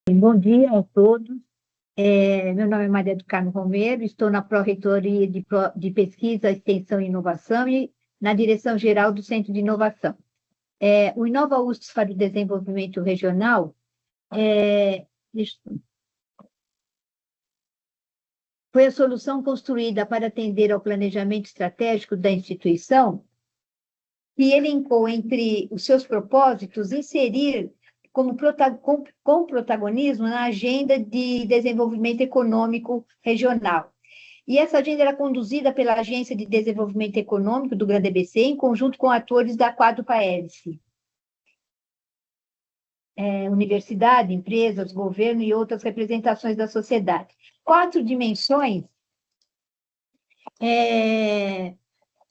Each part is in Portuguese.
Bom dia a todos. Meu nome é Maria do Carmo Romero, estou na Pró-Reitoria de Pesquisa, Extensão e Inovação e na direção-geral do Centro de Inovação. O Inova USP para o Desenvolvimento Regional foi a solução construída para atender ao planejamento estratégico da instituição e elencou entre os seus propósitos inserir com protagonismo na agenda de desenvolvimento econômico regional. E essa agenda era conduzida pela Agência de Desenvolvimento Econômico do Grande ABC, em conjunto com atores da Quadrupa Hélice, universidade, empresas, governo e outras representações da sociedade. 4 dimensões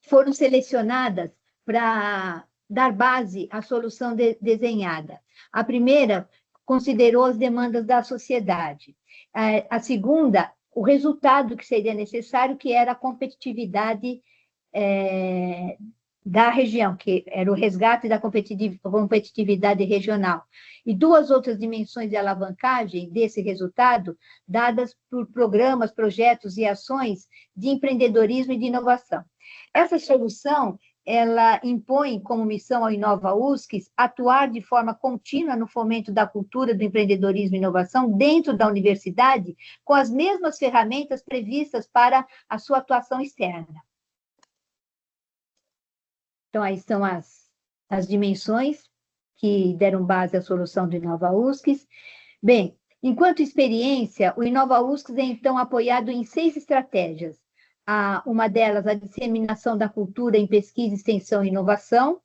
foram selecionadas para dar base à solução desenhada. A primeira considerou as demandas da sociedade. A segunda, o resultado que seria necessário, que era a competitividade da região, que era o resgate da competitividade regional. E 2 outras dimensões de alavancagem desse resultado, dadas por programas, projetos e ações de empreendedorismo e de inovação. Essa solução, ela impõe como missão ao Inova USC atuar de forma contínua no fomento da cultura do empreendedorismo e inovação dentro da universidade, com as mesmas ferramentas previstas para a sua atuação externa. Então, aí são as dimensões que deram base à solução do Inova USC. Bem, enquanto experiência, o Inova USC é, então, apoiado em 6 estratégias. Uma delas, a disseminação da cultura em pesquisa, extensão e inovação,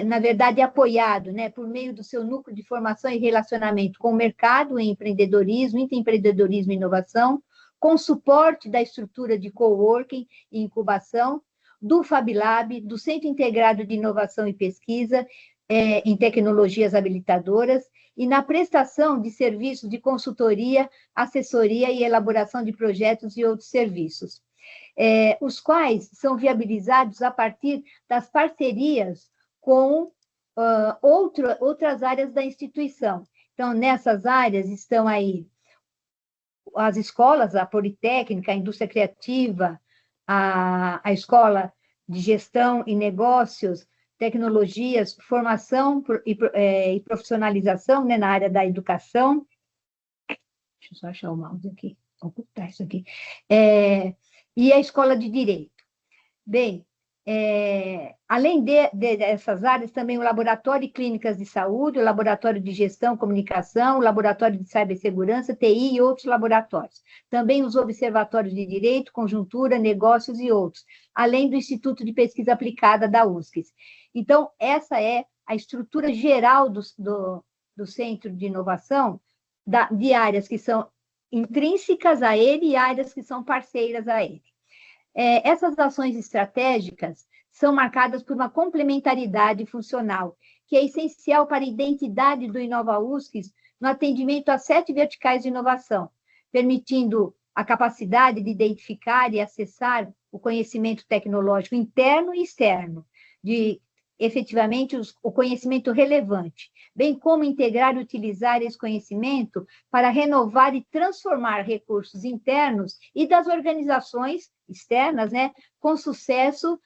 na verdade, apoiado, né, por meio do seu núcleo de formação e relacionamento com o mercado em empreendedorismo, intraempreendedorismo e inovação, com suporte da estrutura de coworking e incubação, do FabLab, do Centro Integrado de Inovação e Pesquisa em Tecnologias Habilitadoras, e na prestação de serviços de consultoria, assessoria e elaboração de projetos e outros serviços, os quais são viabilizados a partir das parcerias com outras áreas da instituição. Então, nessas áreas estão aí as escolas, a Politécnica, a Indústria Criativa, a Escola de Gestão e Negócios, Tecnologias, Formação e Profissionalização, né, na área da educação. Deixa eu só achar o mouse aqui, ocultar isso aqui. E a Escola de Direito. Bem, além dessas áreas, também o Laboratório de Clínicas de Saúde, o Laboratório de Gestão, Comunicação, o Laboratório de Cibersegurança, TI e outros laboratórios. Também os Observatórios de Direito, Conjuntura, Negócios e outros, além do Instituto de Pesquisa Aplicada da USC. Então, essa é a estrutura geral do Centro de Inovação, de áreas que são intrínsecas a ele e áreas que são parceiras a ele. Essas ações estratégicas são marcadas por uma complementaridade funcional, que é essencial para a identidade do Inova USC no atendimento a 7 verticais de inovação, permitindo a capacidade de identificar e acessar o conhecimento tecnológico interno e externo, de efetivamente o conhecimento relevante, bem como integrar e utilizar esse conhecimento para renovar e transformar recursos internos e das organizações externas, né, com sucesso,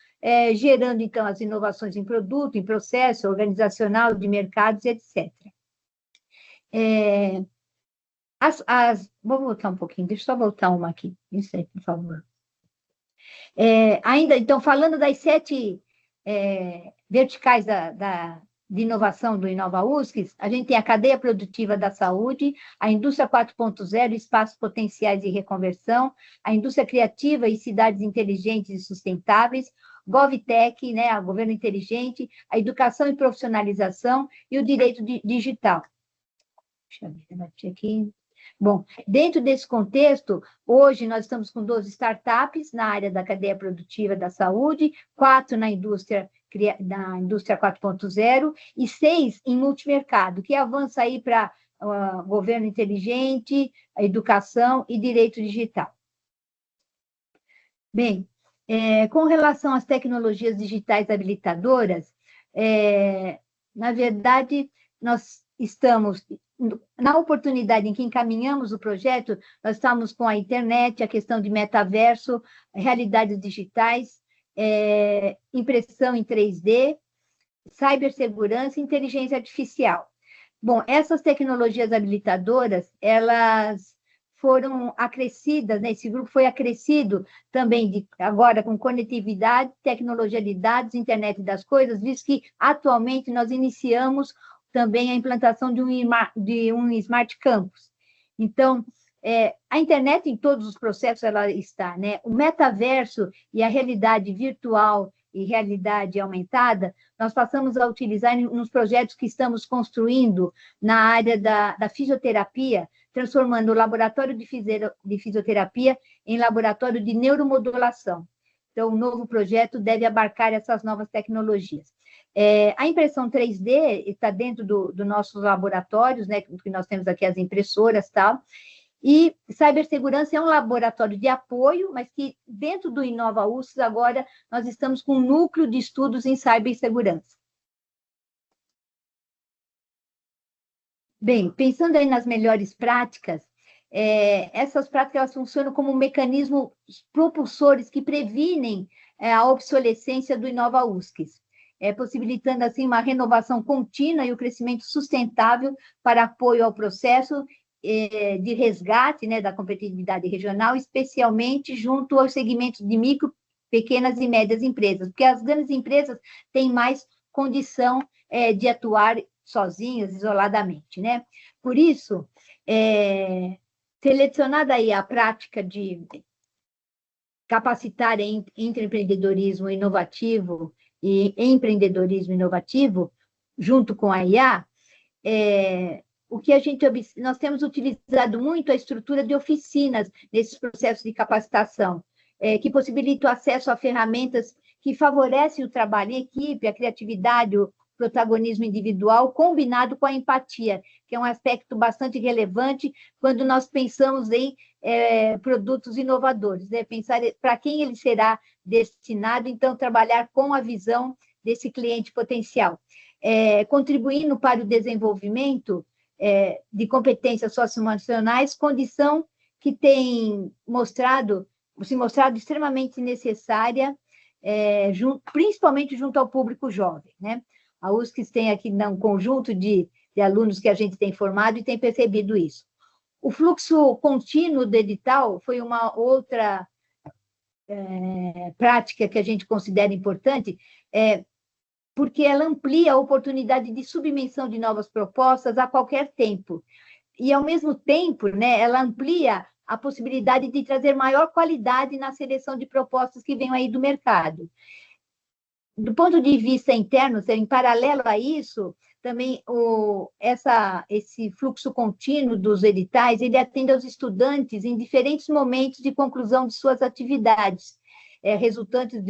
gerando, então, as inovações em produto, em processo organizacional, de mercados, etc. Vou voltar um pouquinho, deixa eu só voltar uma aqui, isso aí, por favor. Ainda, então, falando das 7 verticais de inovação do Inova USC, a gente tem a cadeia produtiva da saúde, a indústria 4.0, espaços potenciais de reconversão, a indústria criativa e cidades inteligentes e sustentáveis, GovTech, né, o governo inteligente, a educação e profissionalização e o direito digital. Deixa eu ver, bati aqui. Bom, dentro desse contexto, hoje nós estamos com 12 startups na área da cadeia produtiva da saúde, 4 na indústria 4.0 e 6 em multimercado, que avança aí para governo inteligente, a educação e direito digital. Bem, com relação às tecnologias digitais habilitadoras, na verdade, nós estamos, na oportunidade em que encaminhamos o projeto, nós estamos com a internet, a questão de metaverso, realidades digitais, impressão em 3D, cibersegurança e inteligência artificial. Bom, essas tecnologias habilitadoras, elas foram acrescidas, né? Esse grupo foi acrescido também agora com conectividade, tecnologia de dados, internet das coisas, visto que atualmente nós iniciamos também a implantação de um Smart Campus. Então, a internet em todos os processos ela está, né? O metaverso e a realidade virtual e realidade aumentada, nós passamos a utilizar nos projetos que estamos construindo na área da fisioterapia, transformando o laboratório de fisioterapia em laboratório de neuromodulação. Então, o novo projeto deve abarcar essas novas tecnologias. A impressão 3D está dentro dos nossos laboratórios, né, que nós temos aqui as impressoras e tal, e cibersegurança é um laboratório de apoio, mas que dentro do Inova UFSC agora nós estamos com um núcleo de estudos em cibersegurança. Bem, pensando aí nas melhores práticas, essas práticas elas funcionam como mecanismos propulsores que previnem a obsolescência do Inova UFSC, possibilitando assim uma renovação contínua e o crescimento sustentável para apoio ao processo de resgate, né, da competitividade regional, especialmente junto aos segmentos de micro, pequenas e médias empresas, porque as grandes empresas têm mais condição de atuar sozinhas, isoladamente, né? Por isso, selecionada aí a prática de capacitar entre empreendedorismo inovativo e empreendedorismo inovativo, junto com a IA, o que nós temos utilizado muito a estrutura de oficinas nesses processos de capacitação, que possibilitam o acesso a ferramentas que favorecem o trabalho em equipe, a criatividade, o protagonismo individual, combinado com a empatia, que é um aspecto bastante relevante quando nós pensamos em produtos inovadores, né? Pensar para quem ele será destinado, então, trabalhar com a visão desse cliente potencial, contribuindo para o desenvolvimento de competências socioemocionais, condição que tem se mostrado extremamente necessária, principalmente junto ao público jovem, né? A UFSC tem aqui um conjunto de alunos que a gente tem formado e tem percebido isso. O fluxo contínuo do edital foi uma outra prática que a gente considera importante, porque ela amplia a oportunidade de submissão de novas propostas a qualquer tempo. E, ao mesmo tempo, né, ela amplia a possibilidade de trazer maior qualidade na seleção de propostas que vêm aí do mercado. Do ponto de vista interno, em paralelo a isso, também esse fluxo contínuo dos editais, ele atende aos estudantes em diferentes momentos de conclusão de suas atividades, resultantes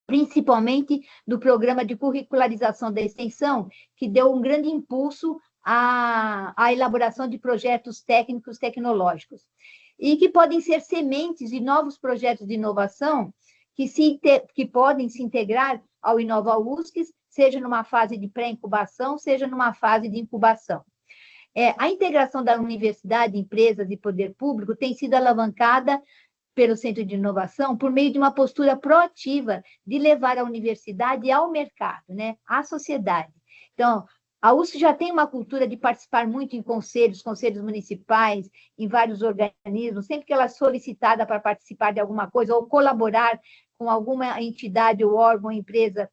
principalmente do programa de curricularização da extensão, que deu um grande impulso à elaboração de projetos técnicos tecnológicos, e que podem ser sementes de novos projetos de inovação que podem se integrar ao Inova UFSC, seja numa fase de pré-incubação, seja numa fase de incubação. A integração da universidade, empresas e poder público tem sido alavancada pelo Centro de Inovação por meio de uma postura proativa de levar a universidade ao mercado, né, à sociedade. Então, a UFSC já tem uma cultura de participar muito em conselhos municipais, em vários organismos, sempre que ela é solicitada para participar de alguma coisa ou colaborar com alguma entidade ou órgão, empresa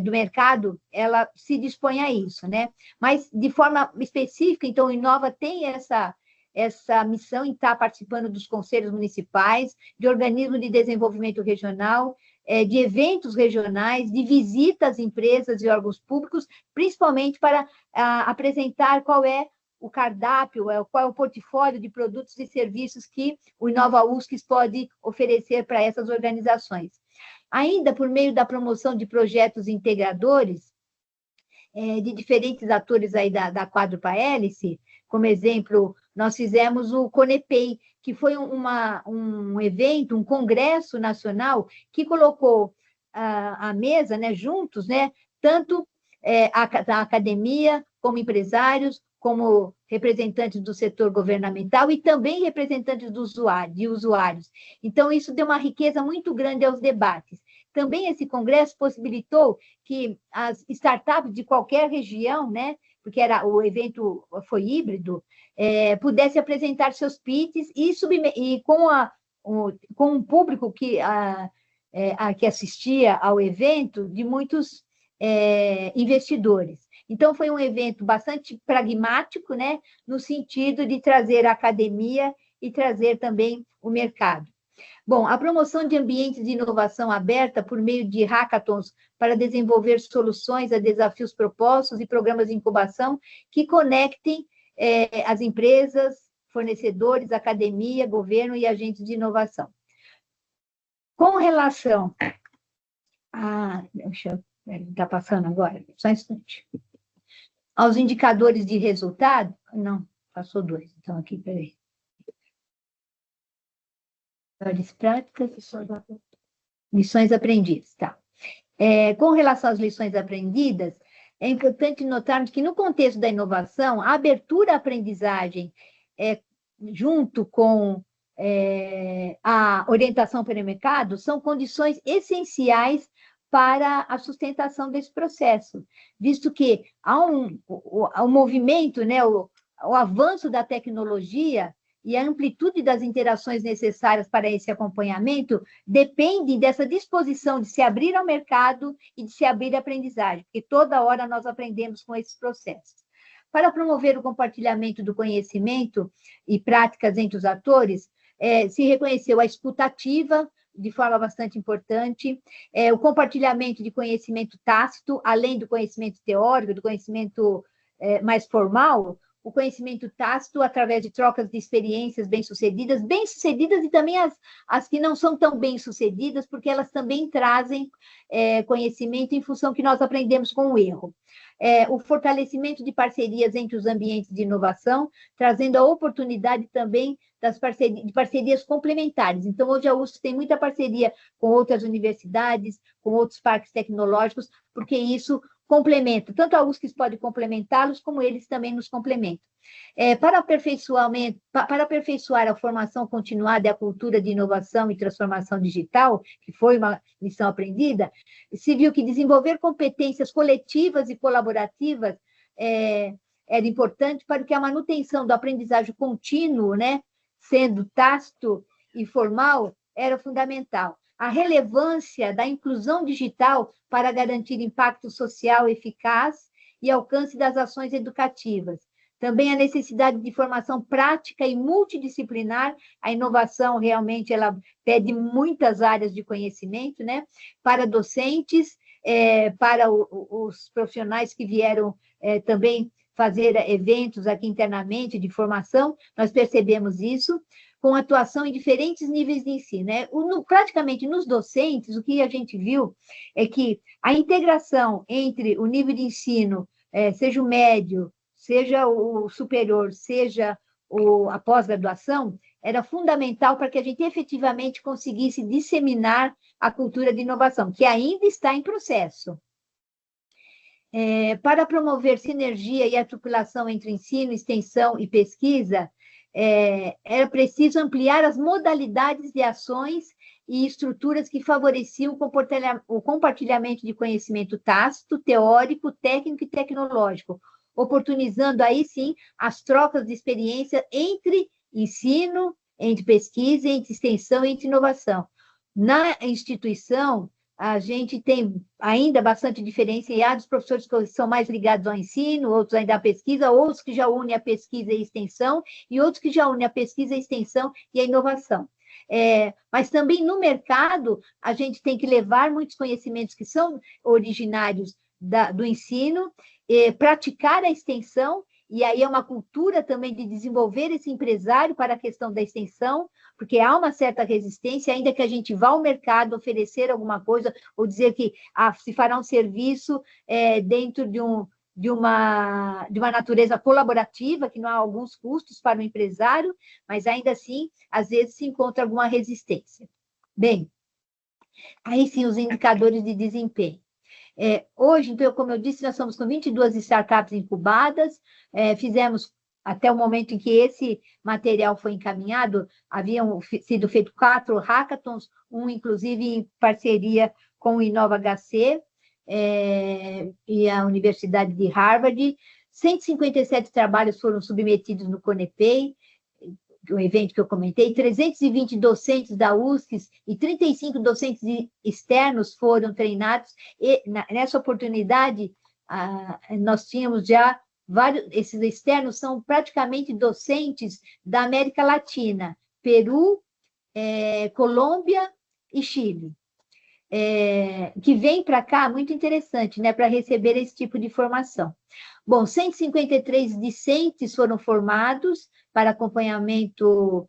do mercado, ela se dispõe a isso, né? Mas, de forma específica, então, o Inova tem essa missão em estar participando dos conselhos municipais, de organismos de desenvolvimento regional, de eventos regionais, de visitas às empresas e órgãos públicos, principalmente para apresentar qual é o cardápio, qual é o portfólio de produtos e serviços que o Inova UFSC pode oferecer para essas organizações. Ainda por meio da promoção de projetos integradores, de diferentes atores aí da Quádrupla Hélice, como exemplo, nós fizemos o Conepei, que foi um evento, um congresso nacional, que colocou à mesa, né, juntos, né, tanto da academia, como empresários, como representantes do setor governamental e também representantes de usuários. Então, isso deu uma riqueza muito grande aos debates. Também esse congresso possibilitou que as startups de qualquer região, né, porque o evento foi híbrido, pudesse apresentar seus pitches e com um público que assistia ao evento de muitos investidores. Então, foi um evento bastante pragmático, né, no sentido de trazer a academia e trazer também o mercado. Bom, a promoção de ambientes de inovação aberta por meio de hackathons para desenvolver soluções a desafios propostos e programas de incubação que conectem as empresas, fornecedores, academia, governo e agentes de inovação. Com relação a... Está passando agora? Só um instante. Aos indicadores de resultado... Não, passou 2. Então, aqui, peraí. Melhores práticas, lições aprendidas, tá. Com relação às lições aprendidas, é importante notarmos que, no contexto da inovação, a abertura à aprendizagem, junto com a orientação para o mercado, são condições essenciais para a sustentação desse processo, visto que há um movimento, né, o avanço da tecnologia e a amplitude das interações necessárias para esse acompanhamento dependem dessa disposição de se abrir ao mercado e de se abrir à aprendizagem, porque toda hora nós aprendemos com esses processos. Para promover o compartilhamento do conhecimento e práticas entre os atores, se reconheceu a escuta ativa, de forma bastante importante, o compartilhamento de conhecimento tácito, além do conhecimento teórico, do conhecimento mais formal, o conhecimento tácito através de trocas de experiências bem-sucedidas e também as que não são tão bem-sucedidas, porque elas também trazem conhecimento em função que nós aprendemos com o erro. O fortalecimento de parcerias entre os ambientes de inovação, trazendo a oportunidade também de parcerias complementares. Então, hoje a USP tem muita parceria com outras universidades, com outros parques tecnológicos, porque isso complementa. Tanto a USP pode complementá-los, como eles também nos complementam. Para aperfeiçoar a formação continuada e a cultura de inovação e transformação digital, que foi uma lição aprendida, se viu que desenvolver competências coletivas e colaborativas era importante para que a manutenção do aprendizagem contínuo, né, sendo tácito e formal, era fundamental. A relevância da inclusão digital para garantir impacto social eficaz e alcance das ações educativas. Também a necessidade de formação prática e multidisciplinar. A inovação, realmente, ela pede muitas áreas de conhecimento, né? Para docentes, para os profissionais que vieram também fazer eventos aqui internamente de formação, nós percebemos isso, com atuação em diferentes níveis de ensino, né? Praticamente nos docentes, o que a gente viu é que a integração entre o nível de ensino, seja o médio, seja o superior, seja a pós-graduação, era fundamental para que a gente efetivamente conseguisse disseminar a cultura de inovação, que ainda está em processo. Para promover sinergia e articulação entre ensino, extensão e pesquisa, era preciso ampliar as modalidades de ações e estruturas que favoreciam o compartilhamento de conhecimento tácito, teórico, técnico e tecnológico, oportunizando aí sim as trocas de experiência entre ensino, entre pesquisa, entre extensão e entre inovação. Na instituição, a gente tem ainda bastante diferença, e há dos professores que são mais ligados ao ensino, outros ainda à pesquisa, outros que já unem a pesquisa e a extensão, e outros que já unem a pesquisa, a extensão e a inovação. Mas também no mercado, a gente tem que levar muitos conhecimentos que são originários do ensino, praticar a extensão, e aí é uma cultura também de desenvolver esse empresário para a questão da extensão, porque há uma certa resistência, ainda que a gente vá ao mercado oferecer alguma coisa, ou dizer que se fará um serviço dentro de uma natureza colaborativa, que não há alguns custos para o empresário, mas ainda assim, às vezes se encontra alguma resistência. Bem, aí sim, os indicadores de desempenho. Hoje, então, como eu disse, nós estamos com 22 startups incubadas, fizemos, até o momento em que esse material foi encaminhado, haviam sido feitos 4 hackathons, um, inclusive, em parceria com o InovaHC e a Universidade de Harvard. 157 trabalhos foram submetidos no Conepei, o evento que eu comentei, 320 docentes da USCS e 35 docentes externos foram treinados, e nessa oportunidade nós tínhamos já vários, esses externos são praticamente docentes da América Latina, Peru, Colômbia e Chile. Que vem para cá, muito interessante, né, para receber esse tipo de formação. Bom, 153 discentes foram formados para acompanhamento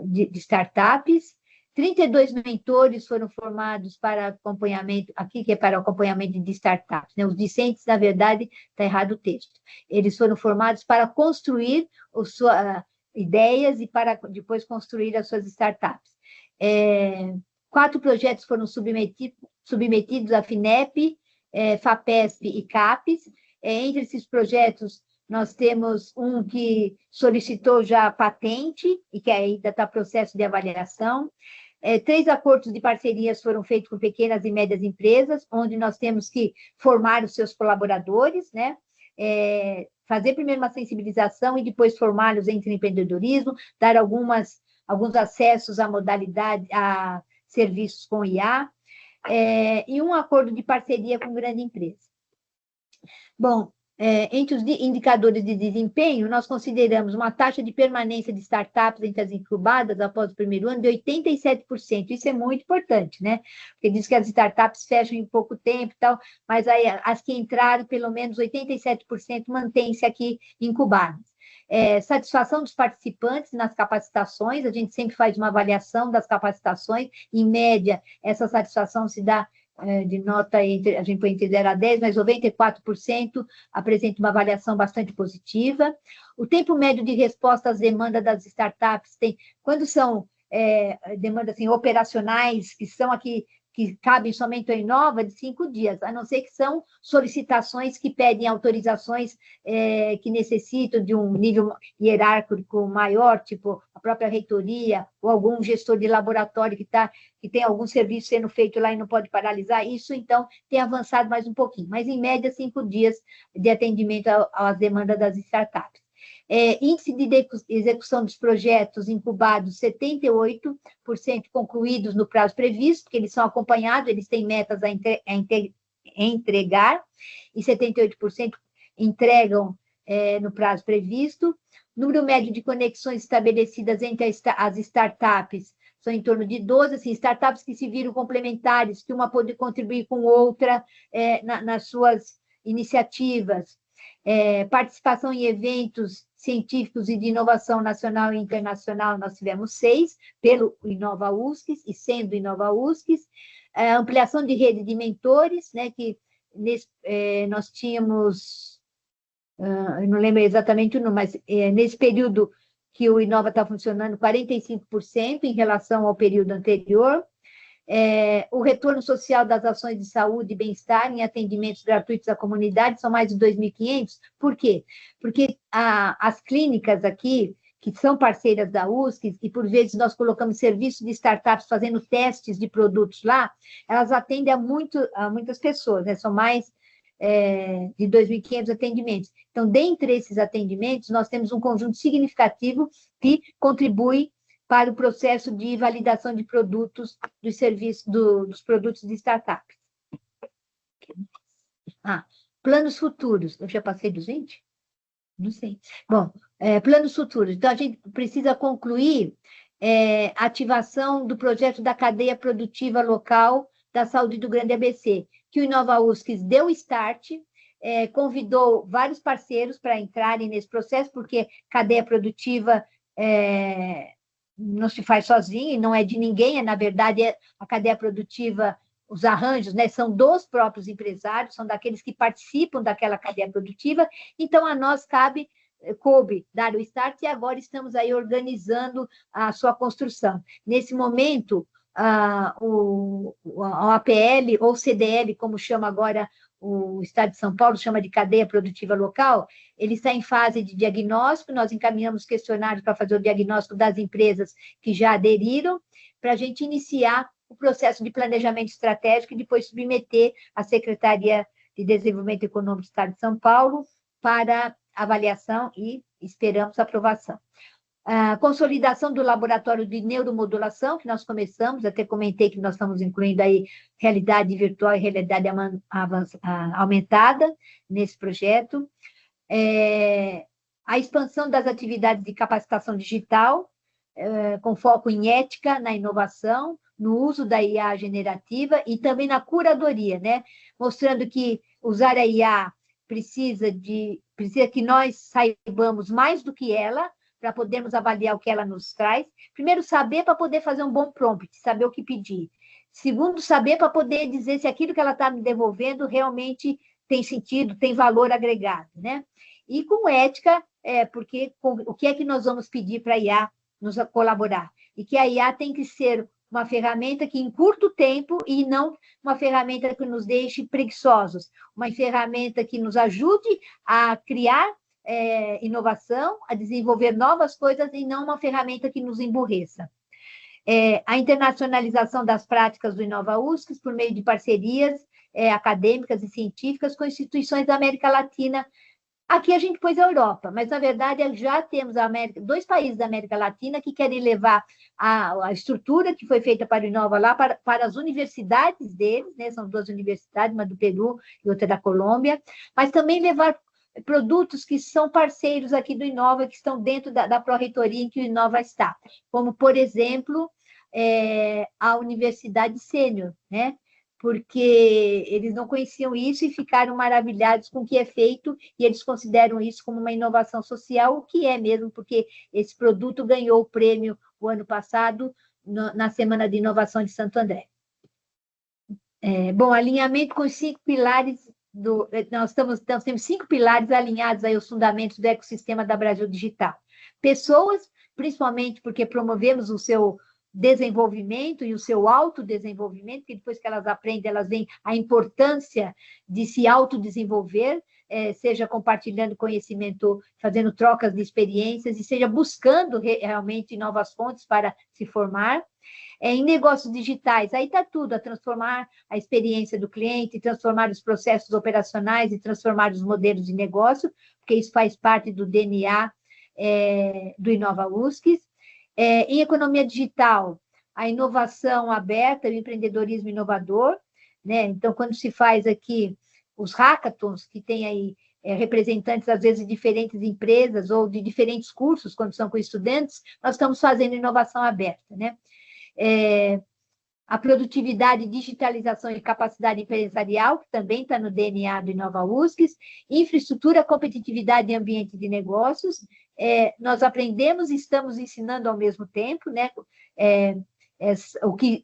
de startups, 32 mentores foram formados para acompanhamento, aqui que é para acompanhamento de startups, né? Os discentes, na verdade, está errado o texto. Eles foram formados para construir suas ideias e para depois construir as suas startups. 4 projetos foram submetidos à FINEP, FAPESP e CAPES. Entre esses projetos, nós temos um que solicitou já a patente e que ainda está em processo de avaliação. 3 acordos de parcerias foram feitos com pequenas e médias empresas, onde nós temos que formar os seus colaboradores, né? Fazer primeiro uma sensibilização e depois formá-los em empreendedorismo, dar alguns acessos à modalidade, a serviços com IA, e um acordo de parceria com grande empresa. Bom, entre os indicadores de desempenho, nós consideramos uma taxa de permanência de startups entre as incubadas após o primeiro ano de 87%. Isso é muito importante, né? Porque diz que as startups fecham em pouco tempo e tal, mas aí as que entraram, pelo menos 87% mantêm-se aqui incubadas. Satisfação dos participantes nas capacitações, a gente sempre faz uma avaliação das capacitações, em média, essa satisfação se dá de nota, a gente põe entre 0 a 10, mas 94% apresenta uma avaliação bastante positiva. O tempo médio de resposta às demandas das startups quando são demandas assim, operacionais, que são aqui, que cabem somente ao Inova, de 5 dias, a não ser que são solicitações que pedem autorizações que necessitam de um nível hierárquico maior, tipo a própria reitoria, ou algum gestor de laboratório que tem algum serviço sendo feito lá e não pode paralisar, isso, então, tem avançado mais um pouquinho, mas, em média, 5 dias de atendimento às demandas das startups. Índice de execução dos projetos incubados, 78% concluídos no prazo previsto, porque eles são acompanhados, eles têm metas a entregar, e 78% entregam no prazo previsto. Número médio de conexões estabelecidas entre as startups são em torno de 12, assim, startups que se viram complementares, que uma pode contribuir com outra nas suas iniciativas. Participação em eventos científicos e de inovação nacional e internacional, nós tivemos 6, pelo Inova USCS, e sendo Inova USCS. Ampliação de rede de mentores, né, que nós tínhamos, eu não lembro exatamente o número, mas nesse período que o Inova está funcionando, 45% em relação ao período anterior. O retorno social das ações de saúde e bem-estar em atendimentos gratuitos à comunidade são mais de 2.500. Por quê? Porque as clínicas aqui, que são parceiras da USCS, e por vezes nós colocamos serviços de startups fazendo testes de produtos lá, elas atendem a muitas pessoas, né? São mais de 2.500 atendimentos. Então, dentre esses atendimentos, nós temos um conjunto significativo que contribui para o processo de validação de produtos, dos serviços, dos produtos de startups. Planos futuros. Eu já passei dos 20? Não sei. Bom, planos futuros. Então, a gente precisa concluir a ativação do projeto da cadeia produtiva local da saúde do Grande ABC, que o Inova USCS deu start, convidou vários parceiros para entrarem nesse processo, porque cadeia produtiva não se faz sozinho, e não é de ninguém, na verdade, a cadeia produtiva, os arranjos, né, são dos próprios empresários, são daqueles que participam daquela cadeia produtiva, então a nós coube dar o start, e agora estamos aí organizando a sua construção. Nesse momento, a APL, ou CDL, como chama agora o Estado de São Paulo, chama de cadeia produtiva local, ele está em fase de diagnóstico, nós encaminhamos questionários para fazer o diagnóstico das empresas que já aderiram, para a gente iniciar o processo de planejamento estratégico e depois submeter à Secretaria de Desenvolvimento Econômico do Estado de São Paulo para avaliação e esperamos aprovação. A consolidação do laboratório de neuromodulação, que nós começamos, até comentei que nós estamos incluindo aí realidade virtual e realidade aumentada nesse projeto. A expansão das atividades de capacitação digital, com foco em ética, na inovação, no uso da IA generativa e também na curadoria, né? Mostrando que usar a IA precisa que nós saibamos mais do que ela, para podermos avaliar o que ela nos traz. Primeiro, saber para poder fazer um bom prompt, saber o que pedir. Segundo, saber para poder dizer se aquilo que ela está me devolvendo realmente tem sentido, tem valor agregado, né? E com ética, porque o que é que nós vamos pedir para a IA nos colaborar? E que a IA tem que ser uma ferramenta que encurta o tempo e não uma ferramenta que nos deixe preguiçosos, uma ferramenta que nos ajude a criar inovação, a desenvolver novas coisas e não uma ferramenta que nos emburreça. A internacionalização das práticas do Inova USCS por meio de parcerias acadêmicas e científicas com instituições da América Latina. Aqui a gente pôs a Europa, mas, na verdade, já temos dois países da América Latina que querem levar a estrutura que foi feita para o Inova lá para as universidades deles, né? São duas universidades, uma do Peru e outra da Colômbia, mas também levar produtos que são parceiros aqui do Inova, que estão dentro da pró-reitoria em que o Inova está, como, por exemplo, a Universidade Sênior, né? Porque eles não conheciam isso e ficaram maravilhados com o que é feito, e eles consideram isso como uma inovação social, o que é mesmo, porque esse produto ganhou o prêmio o ano passado, na Semana de Inovação de Santo André. Bom, alinhamento com os 5 pilares nós temos 5 pilares alinhados aí aos fundamentos do ecossistema da Brasil Digital. Pessoas, principalmente porque promovemos o seu desenvolvimento e o seu autodesenvolvimento, que depois que elas aprendem, elas veem a importância de se autodesenvolver, seja compartilhando conhecimento, fazendo trocas de experiências, e seja buscando realmente novas fontes para se formar. Em negócios digitais, aí está tudo, a transformar a experiência do cliente, transformar os processos operacionais e transformar os modelos de negócio, porque isso faz parte do DNA do Inova USCS. Em economia digital, a inovação aberta, o empreendedorismo inovador, né? Então, quando se faz aqui os hackathons, que tem aí representantes, às vezes, de diferentes empresas ou de diferentes cursos, quando são com estudantes, nós estamos fazendo inovação aberta, né? A produtividade, digitalização e capacidade empresarial, que também está no DNA do Inova USCS, infraestrutura, competitividade e ambiente de negócios, nós aprendemos e estamos ensinando ao mesmo tempo, né?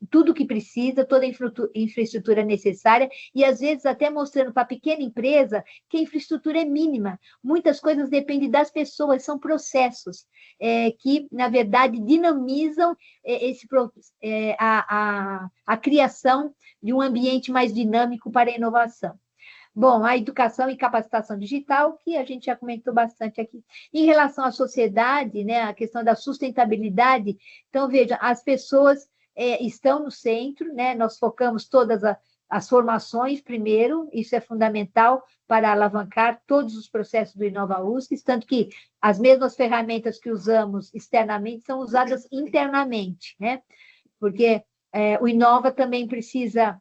Tudo o que precisa, toda a infraestrutura necessária, e às vezes até mostrando para a pequena empresa que a infraestrutura é mínima. Muitas coisas dependem das pessoas, são processos que, na verdade, dinamizam a criação de um ambiente mais dinâmico para a inovação. Bom, a educação e capacitação digital, que a gente já comentou bastante aqui. Em relação à sociedade, né, a questão da sustentabilidade, então, veja, as pessoas estão no centro, né, nós focamos todas as formações primeiro, isso é fundamental para alavancar todos os processos do Inova USCS, tanto que as mesmas ferramentas que usamos externamente são usadas internamente, né, porque o Inova também precisa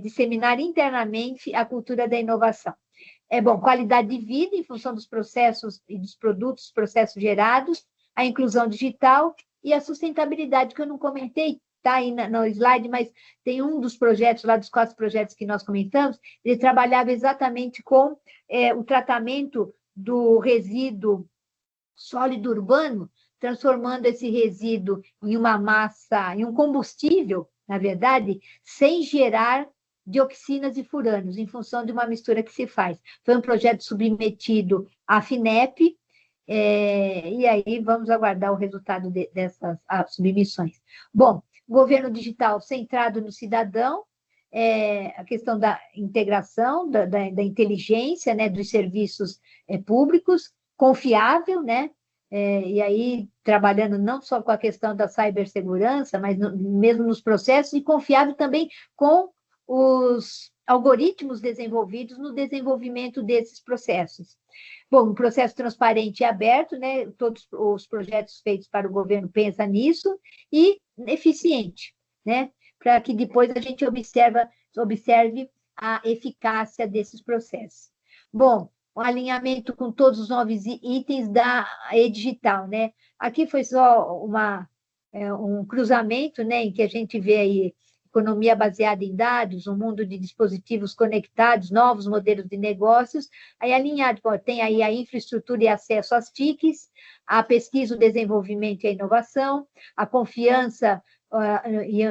disseminar internamente a cultura da inovação. Bom, qualidade de vida em função dos processos e dos produtos, processos gerados, a inclusão digital e a sustentabilidade, que eu não comentei, está aí no slide, mas tem um dos projetos, lá dos 4 projetos que nós comentamos, ele trabalhava exatamente com o tratamento do resíduo sólido urbano, transformando esse resíduo em uma massa, em um combustível, na verdade, sem gerar dioxinas e furanos, em função de uma mistura que se faz. Foi um projeto submetido à FINEP, e aí vamos aguardar o resultado dessas submissões. Bom, governo digital centrado no cidadão, a questão da integração, da inteligência, né, dos serviços públicos, confiável, né, e aí trabalhando não só com a questão da cibersegurança, mas mesmo nos processos, e confiável também com os algoritmos desenvolvidos no desenvolvimento desses processos. Bom, um processo transparente e aberto, né? Todos os projetos feitos para o governo pensam nisso, e eficiente, né? Para que depois a gente observe a eficácia desses processos. Bom, o alinhamento com todos os novos itens da e-digital, né? Aqui foi só um cruzamento, né, em que a gente vê aí economia baseada em dados, um mundo de dispositivos conectados, novos modelos de negócios, aí alinhado, tem aí a infraestrutura e acesso às TICs, a pesquisa, o desenvolvimento e a inovação, a confiança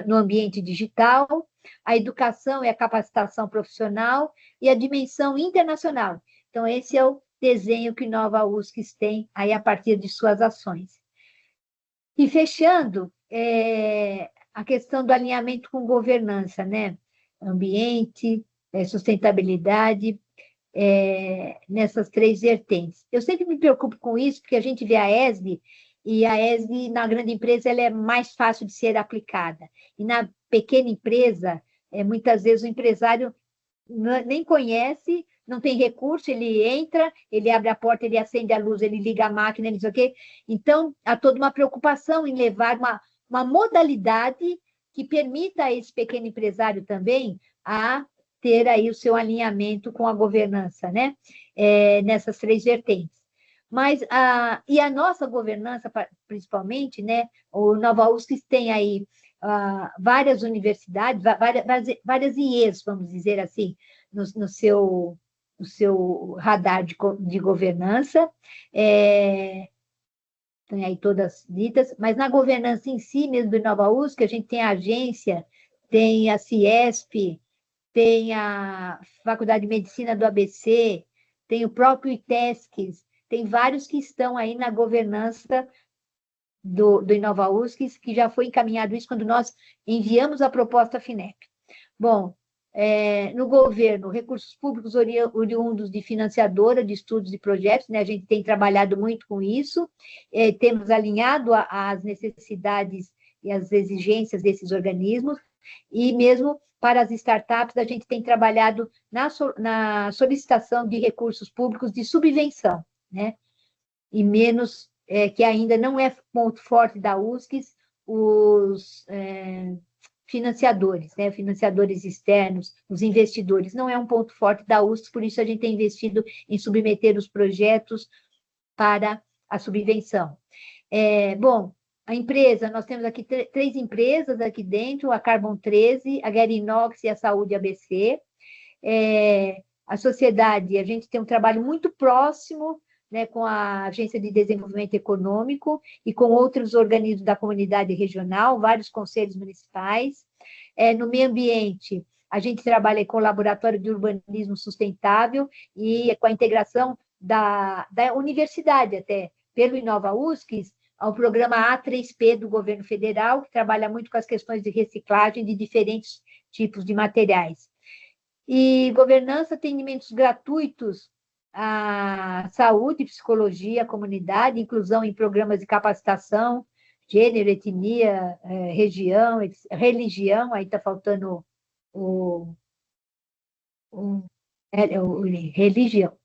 no ambiente digital, a educação e a capacitação profissional e a dimensão internacional. Então, esse é o desenho que Nova USCS tem aí a partir de suas ações. E fechando, a questão do alinhamento com governança, né? Ambiente, sustentabilidade, nessas 3 vertentes. Eu sempre me preocupo com isso, porque a gente vê a ESG, e a ESG, na grande empresa, ela é mais fácil de ser aplicada. E na pequena empresa, muitas vezes o empresário nem conhece, não tem recurso, ele entra, ele abre a porta, ele acende a luz, ele liga a máquina, ele não sei o quê. Então, há toda uma preocupação em levar uma modalidade que permita a esse pequeno empresário também a ter aí o seu alinhamento com a governança, né? Nessas 3 vertentes. Mas, e a nossa governança, principalmente, né? O Nova USCS tem aí várias universidades, várias IEs, vamos dizer assim, no seu radar de governança, tem aí todas ditas, mas na governança em si mesmo do Nova USC, a gente tem a agência, tem a Ciesp, tem a Faculdade de Medicina do ABC, tem o próprio ITESCS, tem vários que estão aí na governança do Inova USCS, que já foi encaminhado isso quando nós enviamos a proposta à FINEP. Bom, no governo, recursos públicos oriundos de financiadora de estudos e projetos, né? A gente tem trabalhado muito com isso, temos alinhado as necessidades e as exigências desses organismos, e mesmo para as startups, a gente tem trabalhado na solicitação de recursos públicos de subvenção, né? E menos, que ainda não é ponto forte da USCS, os financiadores, né? Financiadores externos, os investidores, não é um ponto forte da USCS, por isso a gente tem investido em submeter os projetos para a subvenção. Bom, a empresa, nós temos aqui 3 empresas aqui dentro, a Carbon 13, a Gerinox e a Saúde ABC. A sociedade, a gente tem um trabalho muito próximo, né, com a Agência de Desenvolvimento Econômico e com outros organismos da comunidade regional, vários conselhos municipais. No meio ambiente, a gente trabalha com o Laboratório de Urbanismo Sustentável e com a integração da universidade até, pelo Inova USCS, ao programa A3P do governo federal, que trabalha muito com as questões de reciclagem de diferentes tipos de materiais. E governança, atendimentos gratuitos à saúde, psicologia, comunidade, inclusão em programas de capacitação, gênero, etnia, religião, aí está faltando religião.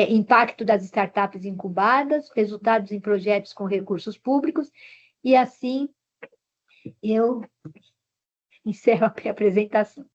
Impacto das startups incubadas, resultados em projetos com recursos públicos, e assim eu encerro a minha apresentação.